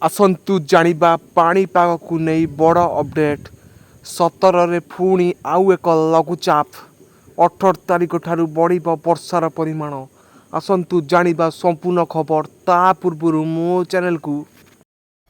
आसंतु जानिबा पाणीपाग को नहीं बड़ अपडेट 17 रे पुणी आउ एक लघुचाप 18 तारिख ठारू बढ़ वर्षार परिमाण आसंतु जानिबा संपूर्ण खबर ता पूर्व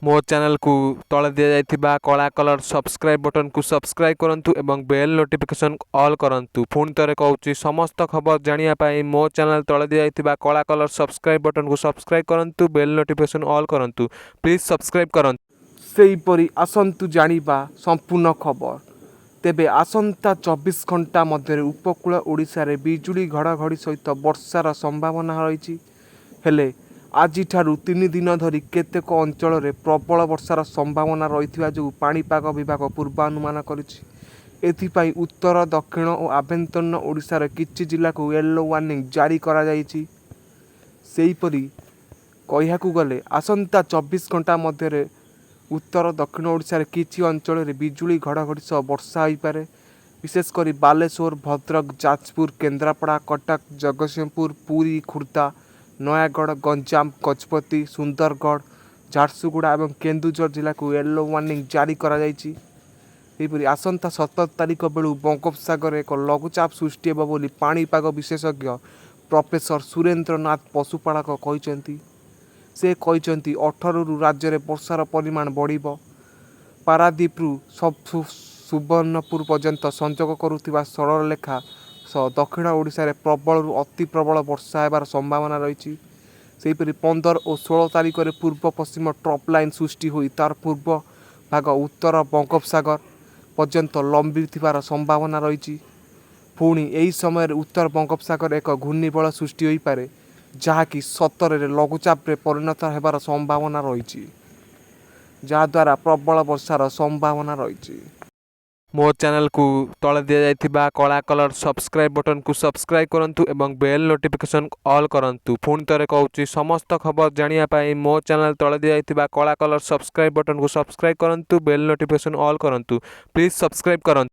मो चैनल को तले दिया जाइथिबा कला कलर सब्सक्राइब बटन को सब्सक्राइब करंतु एवं बेल नोटिफिकेशन ऑल करंतु पुणी तरे कहूची समस्त खबर जानिया पाई मो चैनल तले दिया जाइथिबा कला कलर सब्सक्राइब बटन को सब्सक्राइब करंतु बेल नोटिफिकेशन ऑल करंतु प्लीज सब्सक्राइब करंतु सेहीपरि आसंतु जानिबा संपूर्ण खबर तेबे आसंता 24 घंटा मध्य उपकूल ओडिशा रे बिजुली घड़घड़ी सहित वर्षार संभावना रही हेले आज 3 दिन धरी केतेक अंचल रे प्रबल वर्षार संभावना रही जो पाणीपाग विभाग पूर्वानुमान करिछि। उत्तर दक्षिण और आभ्यंतरीण ओडिशार किछि जिला को येलो वार्निंग जारी करा जाइछि। सेहीपरि कहियाकु गले आसंता 24 घंटा मध्य उत्तर दक्षिण ओडिशार किछि अंचल रे बिजुली घड़घड़ी सह वर्षा होइपारे। विशेषकर बालेश्वर भद्रक जाजपुर केन्द्रापड़ा कटक जगतसिंहपुर पुरी खुर्दा नयागढ़ गंजाम गजपति सुंदरगढ़ झारसुगुड़ा और केन्दुझर जिला को येलो वार्निंग जारी करा जाइछि। सेहीपरि आसंता 17 तारिख बेलू बंगोपसागर एक लघुचाप सृष्टि हेब बोली पाणीपाग विशेषज्ञ प्रोफेसर सुरेंद्रनाथ पशुपालक कहते। से कहते 18 रु राज्य में वर्षार परिमाण बढ़ पारादीपु सुवर्णपुर पर्यंत संजोग करुवा सरलरेखा सह दक्षिण ओडिशा रे प्रबल रु अति प्रबल वर्षा हेबार संभावना रही। सेहीपरि 15 और 16 तारिख में पूर्व पश्चिम ट्रप लाइन सृष्टि होई तार पूर्व भाग उत्तर बंगोपसागर पर्यंत लंबी थिबार संभावना रही। पुणी यही समय उत्तर बंगोपसागर एक घूर्णिबल सृष्टि होई पारे जहाँकि 17 रे लघुचाप रे परिणत हेबार संभावना रही जहाद्वारा प्रबल वर्षार संभावना रही। मो चैनल को तले दिया जाइथिबा कला कलर सब्सक्राइब बटन को सब्सक्राइब करंतु एवं बेल नोटिफिकेशन ऑल करंतु पुणी तरे कहूची समस्त खबर जानिया पाई मो चैनल तले दिया जाइथिबा कला कलर सब्सक्राइब बटन को सब्सक्राइब करंतु बेल नोटिफिकेशन ऑल करंतु प्लीज सब्सक्राइब करंतु।